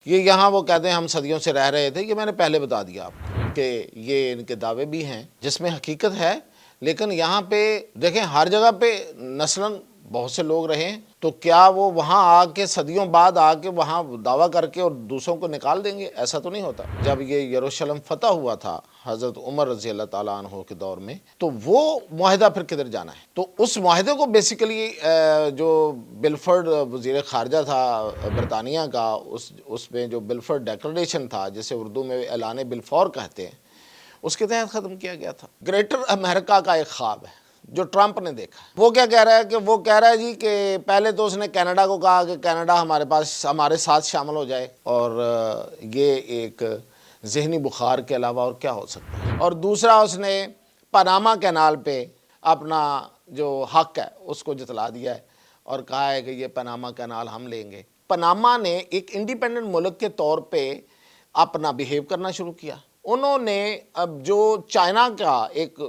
یہ یہاں وہ کہتے ہیں ہم صدیوں سے رہ رہے تھے، یہ میں نے پہلے بتا دیا آپ کو کہ یہ ان کے دعوے بھی ہیں جس میں حقیقت ہے، لیکن یہاں پہ دیکھیں ہر جگہ پہ نسلاً بہت سے لوگ رہے ہیں، تو کیا وہ وہاں آ کے صدیوں بعد آ کے وہاں دعویٰ کر کے اور دوسروں کو نکال دیں گے؟ ایسا تو نہیں ہوتا۔ جب یہ یروشلم فتح ہوا تھا حضرت عمر رضی اللہ تعالیٰ عنہ کے دور میں، تو وہ معاہدہ پھر کدھر جانا ہے؟ تو اس معاہدے کو بیسیکلی جو بلفرڈ وزیر خارجہ تھا برطانیہ کا، اس میں جو بلفرڈ ڈیکلریشن تھا جسے اردو میں اعلان بلفور کہتے ہیں، اس کے تحت ختم کیا گیا تھا۔ گریٹر امریکہ کا ایک خواب ہے جو ٹرمپ نے دیکھا۔ وہ کیا کہہ رہا ہے کہ وہ کہہ رہا ہے جی کہ پہلے تو اس نے کینیڈا کو کہا کہ کینیڈا ہمارے ساتھ شامل ہو جائے، اور یہ ایک ذہنی بخار کے علاوہ اور کیا ہو سکتا ہے۔ اور دوسرا اس نے پاناما کینال پہ اپنا جو حق ہے اس کو جتلا دیا ہے اور کہا ہے کہ یہ پاناما کینال ہم لیں گے۔ پاناما نے ایک انڈیپینڈنٹ ملک کے طور پہ اپنا بیہیو کرنا شروع کیا۔ انہوں نے اب جو چائنا کا ایک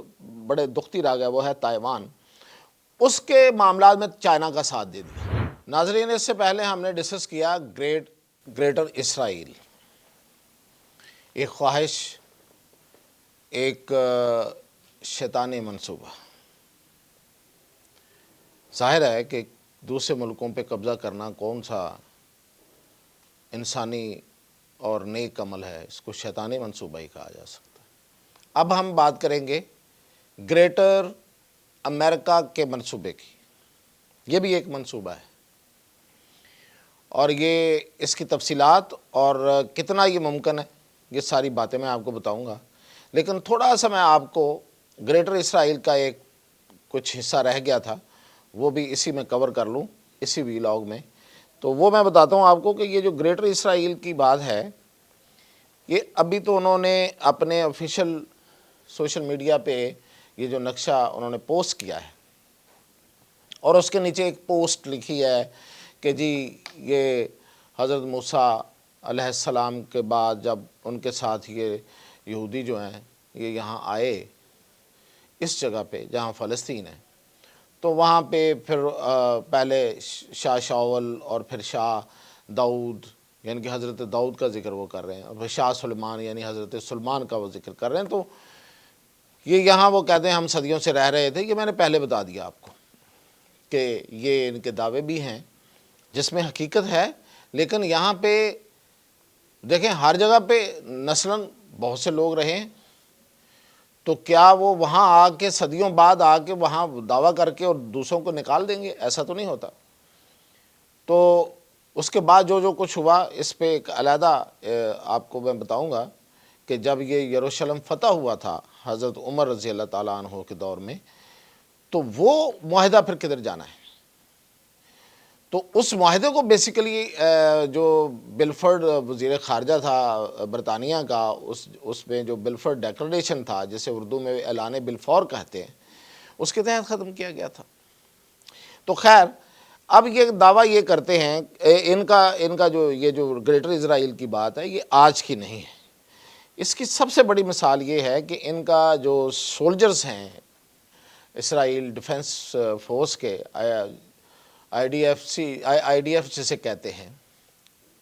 بڑے دکھتی رہ گیا وہ ہے تائیوان، اس کے معاملات میں چائنا کا ساتھ دے دیا۔ ناظرین، اس سے پہلے ہم نے ڈسکس کیا گریٹر اسرائیل، ایک خواہش، ایک شیطانی منصوبہ۔ ظاہر ہے کہ دوسرے ملکوں پہ قبضہ کرنا کون سا انسانی اور نیک عمل ہے، اس کو شیطانی منصوبہ ہی کہا جا سکتا ہے۔ اب ہم بات کریں گے گریٹر امریکہ کے منصوبے کی۔ یہ بھی ایک منصوبہ ہے، اور یہ اس کی تفصیلات اور کتنا یہ ممکن ہے، یہ ساری باتیں میں آپ کو بتاؤں گا، لیکن تھوڑا سا میں آپ کو گریٹر اسرائیل کا ایک کچھ حصہ رہ گیا تھا، وہ بھی اسی میں کور کر لوں، اسی ویلاگ میں۔ تو وہ میں بتاتا ہوں آپ کو کہ یہ جو گریٹر اسرائیل کی بات ہے، یہ ابھی تو انہوں نے اپنے آفیشیل سوشل میڈیا پہ یہ جو نقشہ انہوں نے پوسٹ کیا ہے، اور اس کے نیچے ایک پوسٹ لکھی ہے کہ جی یہ حضرت موسیٰ علیہ السلام کے بعد جب ان کے ساتھ یہ یہودی جو ہیں یہ یہاں آئے اس جگہ پہ جہاں فلسطین ہے، تو وہاں پہ پھر پہلے شاہ شاول اور پھر شاہ داؤد، یعنی کہ حضرت داؤد کا ذکر وہ کر رہے ہیں، اور پھر شاہ سلیمان یعنی حضرت سلیمان کا وہ ذکر کر رہے ہیں۔ تو یہ یہاں وہ کہتے ہیں ہم صدیوں سے رہ رہے تھے، یہ میں نے پہلے بتا دیا آپ کو کہ یہ ان کے دعوے بھی ہیں جس میں حقیقت ہے، لیکن یہاں پہ دیکھیں ہر جگہ پہ نسلاً بہت سے لوگ رہے ہیں، تو کیا وہ وہاں آ کے صدیوں بعد آ کے وہاں دعویٰ کر کے اور دوسروں کو نکال دیں گے؟ ایسا تو نہیں ہوتا۔ تو اس کے بعد جو کچھ ہوا اس پہ ایک علیحدہ آپ کو میں بتاؤں گا کہ جب یہ یروشلم فتح ہوا تھا حضرت عمر رضی اللہ تعالیٰ عنہ کے دور میں، تو وہ معاہدہ پھر کدھر جانا ہے؟ تو اس معاہدے کو بیسیکلی جو بلفرڈ وزیر خارجہ تھا برطانیہ کا، اس میں جو بلفرڈ ڈیکلریشن تھا جسے اردو میں اعلان بلفور کہتے ہیں، اس کے تحت ختم کیا گیا تھا۔ تو خیر، اب یہ دعویٰ یہ کرتے ہیں ان کا جو گریٹر اسرائیل کی بات ہے، یہ آج کی نہیں ہے۔ اس کی سب سے بڑی مثال یہ ہے کہ ان کا جو سولجرز ہیں اسرائیل ڈیفنس فورس کے، آئی ڈی ایف جسے کہتے ہیں،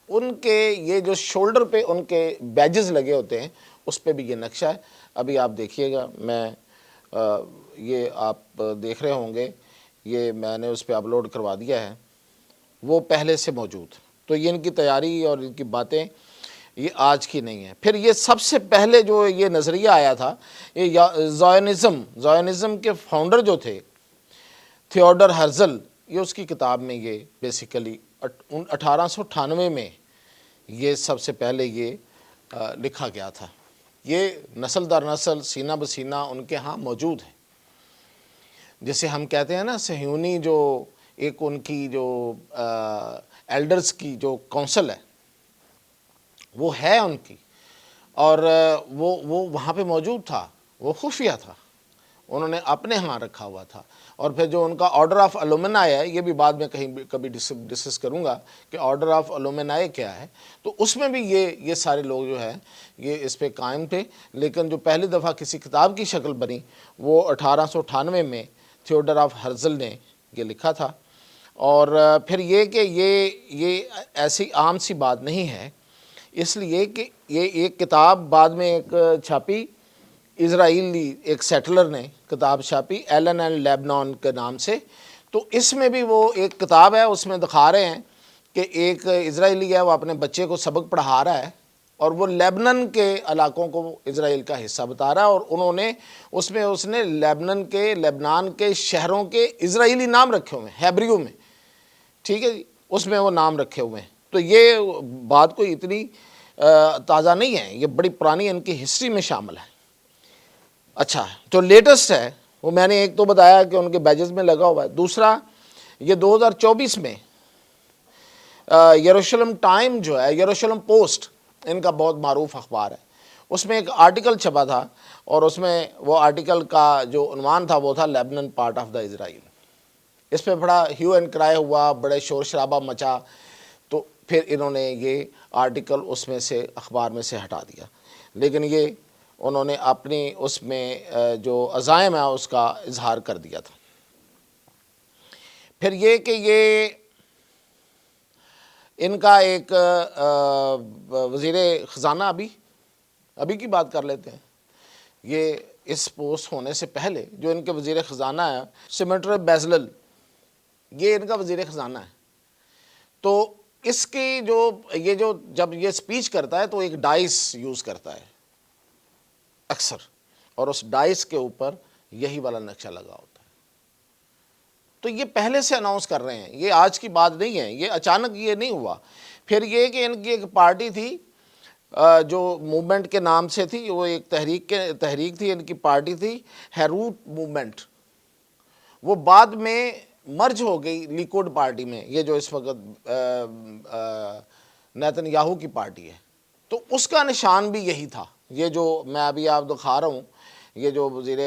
ان کے یہ جو شولڈر پہ ان کے بیجز لگے ہوتے ہیں، اس پہ بھی یہ نقشہ ہے۔ ابھی آپ دیکھیے گا، میں یہ آپ دیکھ رہے ہوں گے، یہ میں نے اس پہ اپلوڈ کروا دیا ہے، وہ پہلے سے موجود۔ تو یہ ان کی تیاری اور ان کی باتیں یہ آج کی نہیں ہیں۔ پھر یہ سب سے پہلے جو یہ نظریہ آیا تھا، یہ زائونزم کے فاؤنڈر جو تھے تھیوڈر ہرزل، یہ اس کی کتاب میں یہ بیسیکلی 1898 میں یہ سب سے پہلے یہ لکھا گیا تھا۔ یہ نسل در نسل سینہ بسینہ ان کے ہاں موجود ہے۔ جسے ہم کہتے ہیں نا صہیونی، جو ایک ان کی جو ایلڈرز کی جو کونسل ہے وہ ہے ان کی، اور وہ وہاں پہ موجود تھا، وہ خفیہ تھا، انہوں نے اپنے ہاں رکھا ہوا تھا۔ اور پھر جو ان کا آرڈر آف الومنائی ہے، یہ بھی بعد میں کبھی ڈسکس کروں گا کہ آرڈر آف الومنائی کیا ہے، تو اس میں بھی یہ سارے لوگ جو ہیں یہ اس پہ قائم تھے۔ لیکن جو پہلی دفعہ کسی کتاب کی شکل بنی وہ 1898 میں تھیوڈر آف ہرزل نے یہ لکھا تھا۔ اور پھر یہ کہ یہ ایسی عام سی بات نہیں ہے اس لیے کہ یہ ایک کتاب بعد میں ایک چھاپی، اسرائیلی ایک سیٹلر نے کتاب چھاپی ایلن اینڈ لیبنان کے نام سے، تو اس میں بھی وہ ایک کتاب ہے، اس میں دکھا رہے ہیں کہ ایک اسرائیلی ہے، وہ اپنے بچے کو سبق پڑھا رہا ہے اور وہ لیبنان کے علاقوں کو اسرائیل کا حصہ بتا رہا ہے، اور انہوں نے اس نے لیبنان کے شہروں کے اسرائیلی نام رکھے ہوئے ہیں ہیبریو میں، ٹھیک ہے جی، اس میں وہ نام رکھے ہوئے ہیں۔ تو یہ بات کوئی اتنی تازہ نہیں ہے، یہ بڑی پرانی ان کی ہسٹری میں شامل ہے۔ اچھا، جو لیٹسٹ ہے وہ میں نے ایک تو بتایا کہ ان کے بیجز میں لگا ہوا ہے، دوسرا یہ 2024 میں یروشلم ٹائم جو ہے، یروشلم پوسٹ ان کا بہت معروف اخبار ہے، اس میں ایک آرٹیکل چھپا تھا، اور اس میں وہ آرٹیکل کا جو عنوان تھا وہ تھا لیبنان پارٹ آف دا اسرائیل۔ اس پہ بڑا ہیو اینڈ کرائے ہوا، بڑے شور شرابہ مچا، تو پھر انہوں نے یہ آرٹیکل اس میں سے اخبار میں سے ہٹا دیا، لیکن یہ انہوں نے اپنی اس میں جو عزائم ہے اس کا اظہار کر دیا تھا۔ پھر یہ کہ یہ ان کا ایک وزیر خزانہ ابھی کی بات کر لیتے ہیں، یہ اس پوسٹ ہونے سے پہلے جو ان کے وزیر خزانہ ہے سیمیٹر بیزلل، یہ ان کا وزیر خزانہ ہے، تو اس کی جو جب یہ سپیچ کرتا ہے تو ایک ڈائس یوز کرتا ہے اکثر، اور اس ڈائس کے اوپر یہی والا نقشہ لگا ہوتا ہے۔ تو یہ پہلے سے اناؤنس کر رہے ہیں، یہ آج کی بات نہیں ہے، یہ اچانک یہ نہیں ہوا۔ پھر یہ کہ ان کی ایک پارٹی تھی جو موومنٹ کے نام سے تھی، وہ ایک تحریک تھی، ان کی پارٹی تھی ہیروٹ موومنٹ، وہ بعد میں مرج ہو گئی لیکوڈ پارٹی میں، یہ جو اس وقت نیتن یاہو کی پارٹی ہے، تو اس کا نشان بھی یہی تھا۔ یہ جو میں ابھی آپ دکھا رہا ہوں، یہ جو وزیر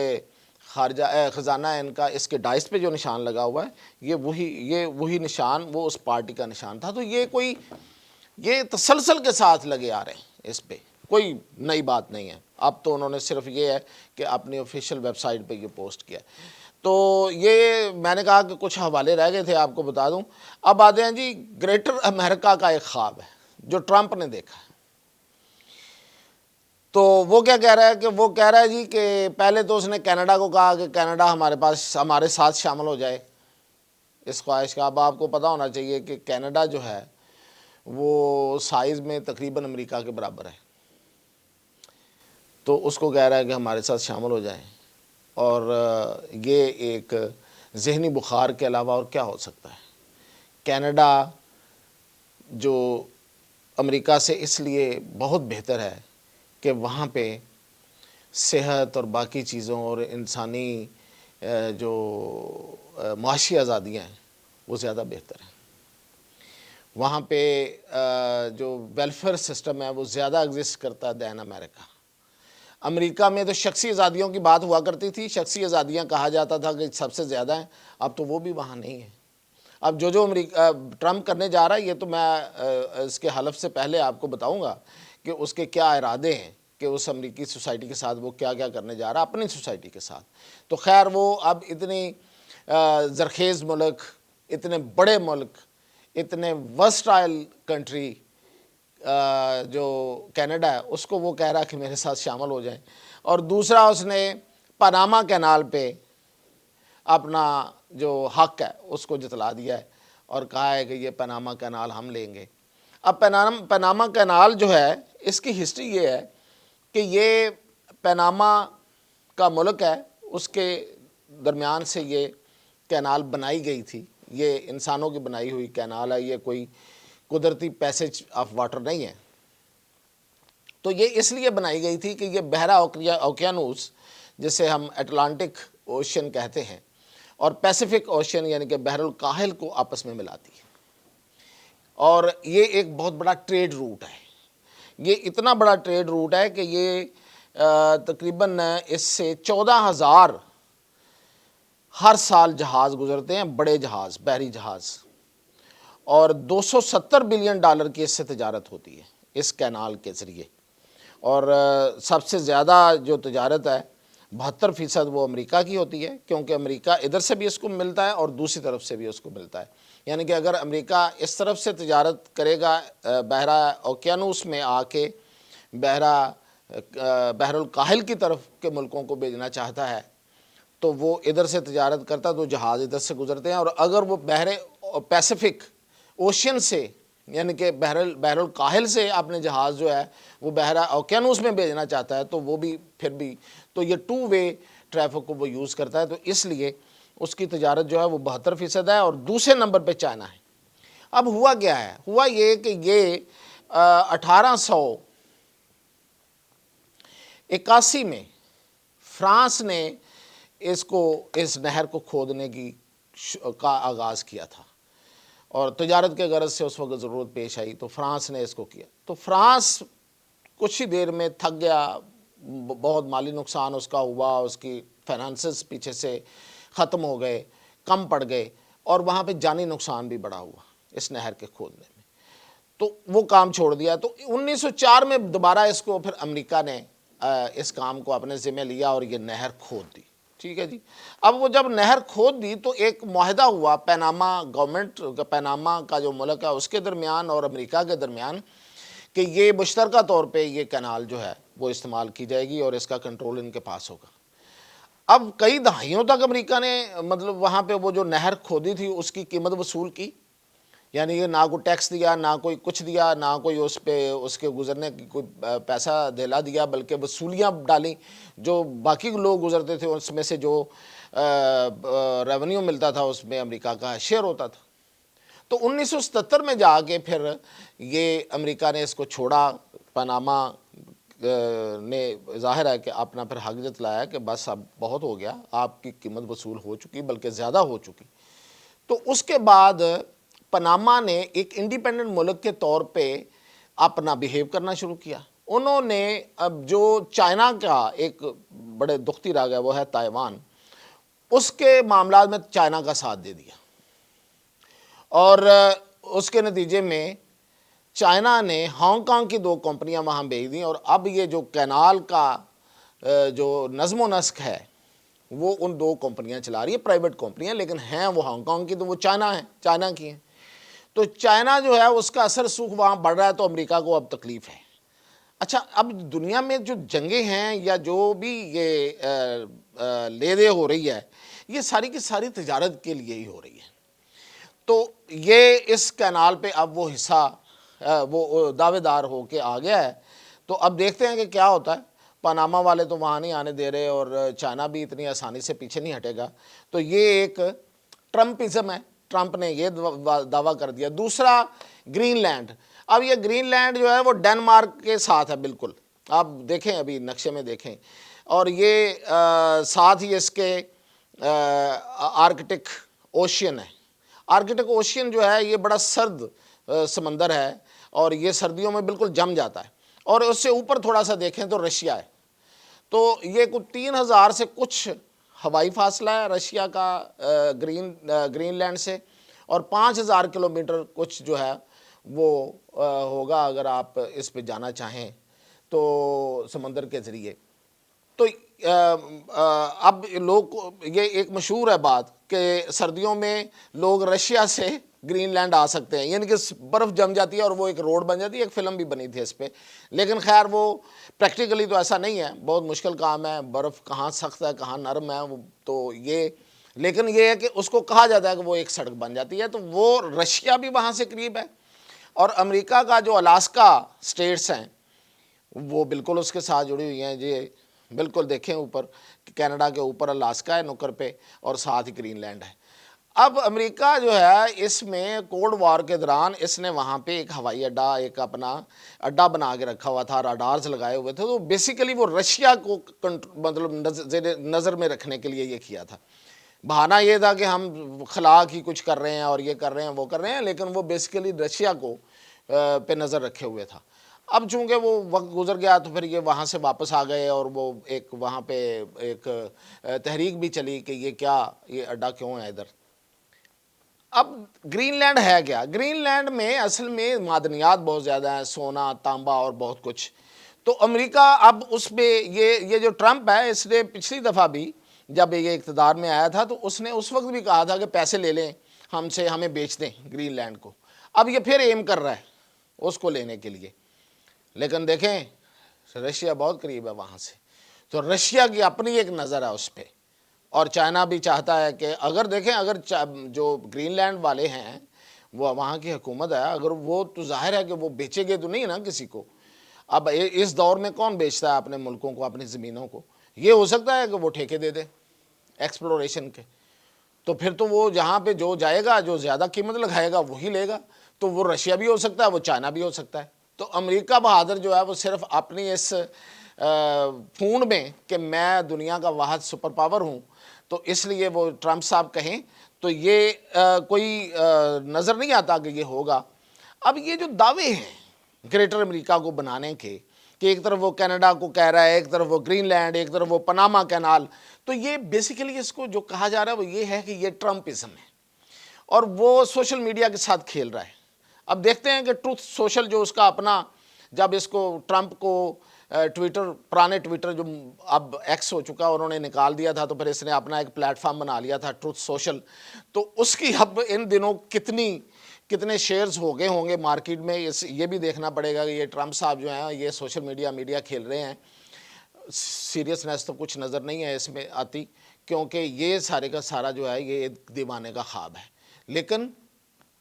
خارجہ خزانہ ہے ان کا، اس کے ڈائس پہ جو نشان لگا ہوا ہے، یہ وہی نشان وہ اس پارٹی کا نشان تھا۔ تو یہ تسلسل کے ساتھ لگے آ رہے ہیں، اس پہ کوئی نئی بات نہیں ہے۔ اب تو انہوں نے صرف یہ ہے کہ اپنی آفیشیل ویب سائٹ پہ یہ پوسٹ کیا ہے۔ تو یہ میں نے کہا کہ کچھ حوالے رہ گئے تھے، آپ کو بتا دوں۔ اب آتے ہیں جی گریٹر امریکہ کا ایک خواب ہے جو ٹرمپ نے دیکھا ہے۔ تو وہ کیا کہہ رہا ہے کہ وہ کہہ رہا ہے جی کہ پہلے تو اس نے کینیڈا کو کہا کہ کینیڈا ہمارے ساتھ شامل ہو جائے اس خواہش کا۔ اب آپ کو پتہ ہونا چاہیے کہ کینیڈا جو ہے وہ سائز میں تقریباً امریکہ کے برابر ہے، تو اس کو کہہ رہا ہے کہ ہمارے ساتھ شامل ہو جائیں، اور یہ ایک ذہنی بخار کے علاوہ اور کیا ہو سکتا ہے۔ کینیڈا جو امریکہ سے اس لیے بہت بہتر ہے کہ وہاں پہ صحت اور باقی چیزوں اور انسانی جو معاشی آزادیاں ہیں وہ زیادہ بہتر ہیں۔ وہاں پہ جو ویلفیئر سسٹم ہے وہ زیادہ ایگزسٹ کرتا ہے دین امریکہ۔ امریکہ میں تو شخصی آزادیوں کی بات ہوا کرتی تھی، شخصی آزادیاں کہا جاتا تھا کہ سب سے زیادہ ہیں، اب تو وہ بھی وہاں نہیں ہیں۔ اب جو ٹرمپ کرنے جا رہا ہے، یہ تو میں اس کے حلف سے پہلے آپ کو بتاؤں گا کہ اس کے کیا ارادے ہیں، کہ اس امریکی سوسائٹی کے ساتھ وہ کیا کیا کرنے جا رہا ہے اپنی سوسائٹی کے ساتھ۔ تو خیر وہ اب اتنی زرخیز ملک، اتنے بڑے ملک، اتنے ورسٹائل کنٹری جو کینیڈا ہے، اس کو وہ کہہ رہا ہے کہ میرے ساتھ شامل ہو جائیں۔ اور دوسرا اس نے پاناما کینال پہ اپنا جو حق ہے اس کو جتلا دیا ہے، اور کہا ہے کہ یہ پاناما کینال ہم لیں گے۔ اب پاناما کینال جو ہے، اس کی ہسٹری یہ ہے کہ یہ پاناما کا ملک ہے، اس کے درمیان سے یہ کینال بنائی گئی تھی، یہ انسانوں کی بنائی ہوئی کینال ہے، یہ کوئی قدرتی پیسج آف واٹر نہیں ہے۔ تو یہ اس لیے بنائی گئی تھی کہ یہ بحیرہ اوقیانوس، جسے ہم اٹلانٹک اوشین کہتے ہیں، اور پیسیفک اوشین یعنی کہ بحر الکاہل کو آپس میں ملاتی ہے، اور یہ ایک بہت بڑا ٹریڈ روٹ ہے۔ یہ اتنا بڑا ٹریڈ روٹ ہے کہ یہ تقریباً اس سے 14,000 ہر سال جہاز گزرتے ہیں، بڑے جہاز، بحری جہاز، اور $270 بلین کی اس سے تجارت ہوتی ہے اس کینال کے ذریعے۔ اور سب سے زیادہ جو تجارت ہے 72% وہ امریکہ کی ہوتی ہے، کیونکہ امریکہ ادھر سے بھی اس کو ملتا ہے اور دوسری طرف سے بھی اس کو ملتا ہے۔ یعنی کہ اگر امریکہ اس طرف سے تجارت کرے گا بحرہ اوقیانوس میں آ کے بحر الکاہل کی طرف کے ملکوں کو بھیجنا چاہتا ہے تو وہ ادھر سے تجارت کرتا تو جہاز ادھر سے گزرتے ہیں، اور اگر وہ بحر پیسفک اوشین سے یعنی کہ بحر الکاہل سے اپنے جہاز جو ہے وہ بحرہ اوقیانوس میں بھیجنا چاہتا ہے تو وہ بھی پھر بھی تو یہ 2 وے ٹریفک کو وہ یوز کرتا ہے، تو اس لیے اس کی تجارت جو ہے وہ 72% ہے، اور دوسرے نمبر پہ چائنا ہے۔ اب ہوا کیا ہے؟ ہوا یہ کہ یہ 1881 میں فرانس نے اس نہر کو کھودنے کا آغاز کیا تھا، اور تجارت کے غرض سے اس وقت ضرورت پیش آئی تو فرانس نے اس کو کیا، تو فرانس کچھ ہی دیر میں تھک گیا، بہت مالی نقصان اس کا ہوا، اس کی فائنانسز پیچھے سے ختم ہو گئے، کم پڑ گئے، اور وہاں پہ جانی نقصان بھی بڑا ہوا اس نہر کے کھودنے میں، تو وہ کام چھوڑ دیا۔ تو 1904 میں دوبارہ اس کو پھر امریکہ نے اس کام کو اپنے ذمہ لیا اور یہ نہر کھود دی، ٹھیک ہے جی۔ اب وہ جب نہر کھود دی تو ایک معاہدہ ہوا پیناما گورنمنٹ، پیناما کا جو ملک ہے اس کے درمیان اور امریکہ کے درمیان، کہ یہ مشترکہ طور پہ یہ کینال جو ہے وہ استعمال کی جائے گی اور اس کا کنٹرول ان کے پاس ہوگا۔ اب کئی دہائیوں تک امریکہ نے مطلب وہاں پہ وہ جو نہر کھودی تھی اس کی قیمت وصول کی، یعنی یہ نہ کوئی ٹیکس دیا، نہ کوئی کچھ دیا، نہ کوئی اس پہ اس کے گزرنے کی کوئی پیسہ دلا دیا، بلکہ وصولیاں ڈالیں، جو باقی لوگ گزرتے تھے اس میں سے جو ریونیو ملتا تھا اس میں امریکہ کا شیئر ہوتا تھا۔ تو 1977 میں جا کے پھر یہ امریکہ نے اس کو چھوڑا، پاناما نے ظاہر ہے کہ اپنا پھر حق جتلایا کہ بس اب بہت ہو گیا، آپ کی قیمت وصول ہو چکی، بلکہ زیادہ ہو چکی۔ تو اس کے بعد پاناما نے ایک انڈیپینڈنٹ ملک کے طور پہ اپنا بیہیو کرنا شروع کیا۔ انہوں نے اب جو چائنا کا ایک بڑے دختی راگ ہے وہ ہے تائیوان، اس کے معاملات میں چائنا کا ساتھ دے دیا، اور اس کے نتیجے میں چائنا نے ہانگ کانگ کی 2 کمپنیاں وہاں بھیج دیں، اور اب یہ جو کینال کا جو نظم و نسق ہے وہ ان 2 کمپنیاں چلا رہی ہیں، پرائیویٹ کمپنیاں، لیکن ہیں وہ ہانگ کانگ کی، تو وہ چائنا کی ہیں۔ تو چائنا جو ہے اس کا اثر سوکھ وہاں بڑھ رہا ہے، تو امریکہ کو اب تکلیف ہے۔ اچھا، اب دنیا میں جو جنگیں ہیں یا جو بھی یہ لے دے ہو رہی ہے، یہ ساری کی ساری تجارت کے لیے ہی ہو رہی ہے۔ تو یہ اس کینال پہ اب وہ حصہ وہ دعوے دار ہو کے آ گیا ہے، تو اب دیکھتے ہیں کہ کیا ہوتا ہے۔ پاناما والے تو وہاں نہیں آنے دے رہے، اور چائنا بھی اتنی آسانی سے پیچھے نہیں ہٹے گا، تو یہ ایک ٹرمپزم ہے، ٹرمپ نے یہ دعویٰ کر دیا۔ دوسرا گرین لینڈ، اب یہ گرین لینڈ جو ہے وہ ڈنمارک کے ساتھ ہے بالکل، آپ دیکھیں ابھی نقشے میں دیکھیں، اور یہ ساتھ ہی اس کے آرکٹک اوشین ہے۔ آرکٹک اوشین جو ہے یہ بڑا سرد سمندر ہے، اور یہ سردیوں میں بالکل جم جاتا ہے، اور اس سے اوپر تھوڑا سا دیکھیں تو رشیا ہے، تو یہ کچھ 3000 سے کچھ ہوائی فاصلہ ہے رشیا کا گرین لینڈ سے، اور 5000 کلومیٹر کچھ جو ہے وہ ہوگا اگر آپ اس پہ جانا چاہیں تو سمندر کے ذریعے۔ تو اب لوگ یہ ایک مشہور ہے بات کہ سردیوں میں لوگ رشیا سے گرین لینڈ آ سکتے ہیں، یعنی کہ برف جم جاتی ہے اور وہ ایک روڈ بن جاتی ہے، ایک فلم بھی بنی تھی اس پہ، لیکن خیر وہ پریکٹیکلی تو ایسا نہیں ہے، بہت مشکل کام ہے، برف کہاں سخت ہے کہاں نرم ہے، تو یہ لیکن یہ ہے کہ اس کو کہا جاتا ہے کہ وہ ایک سڑک بن جاتی ہے، تو وہ رشیا بھی وہاں سے قریب ہے، اور امریکہ کا جو الاسکا سٹیٹس ہیں وہ بالکل اس کے ساتھ جڑی ہوئی ہیں جی، بالکل دیکھیں اوپر کینیڈا کے اوپر الاسکا ہے نکر پہ، اور ساتھ ہی گرین لینڈ ہے۔ اب امریکہ جو ہے اس میں کولڈ وار کے دوران اس نے وہاں پہ ایک ہوائی اڈا، ایک اپنا اڈا بنا کے رکھا ہوا تھا، راڈارز لگائے ہوئے تھے، تو بیسیکلی وہ رشیا کو مطلب نظر میں رکھنے کے لیے یہ کیا تھا۔ بہانہ یہ تھا کہ ہم خلا کی کچھ کر رہے ہیں اور یہ کر رہے ہیں وہ کر رہے ہیں، لیکن وہ بیسیکلی رشیا کو پہ نظر رکھے ہوئے تھا۔ اب چونکہ وہ وقت گزر گیا تو پھر یہ وہاں سے واپس آ گئے، اور وہ ایک وہاں پہ ایک تحریک بھی چلی کہ یہ کیا، یہ اڈا کیوں ہے ادھر۔ اب گرین لینڈ ہے کیا؟ گرین لینڈ میں اصل میں معدنیات بہت زیادہ ہیں، سونا، تانبا اور بہت کچھ۔ تو امریکہ اب اس پہ یہ جو ٹرمپ ہے اس نے پچھلی دفعہ بھی جب یہ اقتدار میں آیا تھا تو اس نے اس وقت بھی کہا تھا کہ پیسے لے لیں، ہمیں بیچ دیں گرین لینڈ کو. اب یہ پھر ایم کر رہا ہے اس کو لینے کے لیے. لیکن دیکھیں رشیا بہت قریب ہے وہاں سے, تو رشیا کی اپنی ایک نظر ہے اس پہ, اور چائنا بھی چاہتا ہے کہ اگر دیکھیں اگر جو گرین لینڈ والے ہیں وہ وہاں کی حکومت ہے, اگر وہ تو ظاہر ہے کہ وہ بیچے گے تو نہیں نا کسی کو. اب اس دور میں کون بیچتا ہے اپنے ملکوں کو, اپنی زمینوں کو؟ یہ ہو سکتا ہے کہ وہ ٹھیکے دے دے ایکسپلوریشن کے, تو پھر تو وہ جہاں پہ جو جائے گا جو زیادہ قیمت لگائے گا وہی لے گا. تو وہ رشیا بھی ہو سکتا ہے, وہ چائنا بھی ہو سکتا ہے. تو امریکہ بہادر جو ہے وہ صرف اپنی اس پھونڈ میں کہ میں دنیا کا واحد سپر پاور ہوں, تو اس لیے وہ ٹرمپ صاحب کہیں تو یہ کوئی نظر نہیں آتا کہ یہ ہوگا. اب یہ جو دعوے ہیں گریٹر امریکہ کو بنانے کے کہ ایک طرف وہ کینیڈا کو کہہ رہا ہے, ایک طرف وہ گرین لینڈ, ایک طرف وہ پناما کینال, تو یہ بیسیکلی اس کو جو کہا جا رہا ہے وہ یہ ہے کہ یہ ٹرمپزم ہے اور وہ سوشل میڈیا کے ساتھ کھیل رہا ہے. اب دیکھتے ہیں کہ ٹروتھ سوشل جو اس کا اپنا, جب اس کو ٹرمپ کو ٹویٹر, پرانے ٹویٹر جو اب ایکس ہو چکا انہوں نے نکال دیا تھا, تو پھر اس نے اپنا ایک پلیٹ فارم بنا لیا تھا ٹروتھ سوشل. تو اس کی اب ان دنوں کتنے شیئرز ہو گئے ہوں گے مارکیٹ میں, یہ بھی دیکھنا پڑے گا کہ یہ ٹرمپ صاحب جو ہیں یہ سوشل میڈیا کھیل رہے ہیں. سیریسنیس تو کچھ نظر نہیں ہے اس میں آتی, کیونکہ یہ سارے کا سارا جو ہے یہ ایک دیوانے کا خواب ہے, لیکن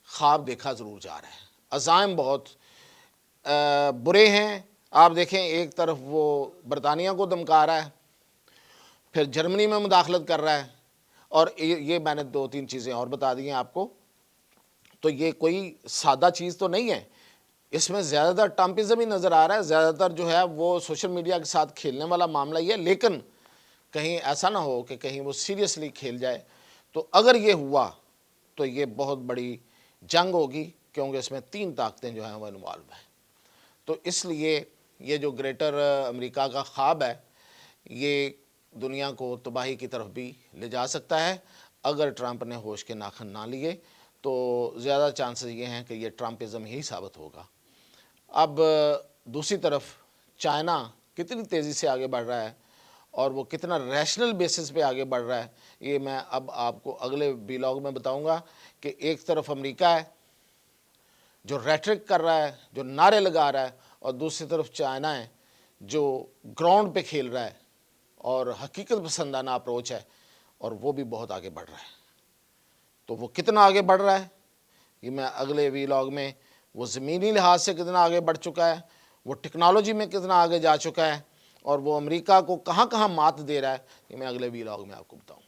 خواب دیکھا ضرور جا رہا ہے. عزائم بہت برے ہیں. آپ دیکھیں ایک طرف وہ برطانیہ کو دھمکا رہا ہے, پھر جرمنی میں مداخلت کر رہا ہے, اور یہ میں نے 2-3 چیزیں اور بتا دی ہیں آپ کو. تو یہ کوئی سادہ چیز تو نہیں ہے, اس میں زیادہ تر ٹرمپزم ہی نظر آ رہا ہے, زیادہ تر جو ہے وہ سوشل میڈیا کے ساتھ کھیلنے والا معاملہ یہ ہے. لیکن کہیں ایسا نہ ہو کہ کہیں وہ سیریسلی کھیل جائے, تو اگر یہ ہوا تو یہ بہت بڑی جنگ ہوگی, کیونکہ اس میں 3 طاقتیں جو ہیں وہ انوالو ہیں. تو اس لیے یہ جو گریٹر امریکہ کا خواب ہے یہ دنیا کو تباہی کی طرف بھی لے جا سکتا ہے. اگر ٹرمپ نے ہوش کے ناخن نہ لیے تو زیادہ چانسز یہ ہیں کہ یہ ٹرمپزم ہی ثابت ہوگا. اب دوسری طرف چائنا کتنی تیزی سے آگے بڑھ رہا ہے اور وہ کتنا ریشنل بیسس پہ آگے بڑھ رہا ہے, یہ میں اب آپ کو اگلے ویلاگ میں بتاؤں گا. کہ ایک طرف امریکہ ہے جو ریٹرک کر رہا ہے, جو نعرے لگا رہا ہے, اور دوسری طرف چائنا ہے جو گراؤنڈ پہ کھیل رہا ہے اور حقیقت پسندانہ اپروچ ہے, اور وہ بھی بہت آگے بڑھ رہا ہے. تو وہ کتنا آگے بڑھ رہا ہے یہ میں اگلے ویلاگ میں, وہ زمینی لحاظ سے کتنا آگے بڑھ چکا ہے, وہ ٹیکنالوجی میں کتنا آگے جا چکا ہے, اور وہ امریکہ کو کہاں کہاں مات دے رہا ہے, یہ میں اگلے ویلاگ میں آپ کو بتاؤں.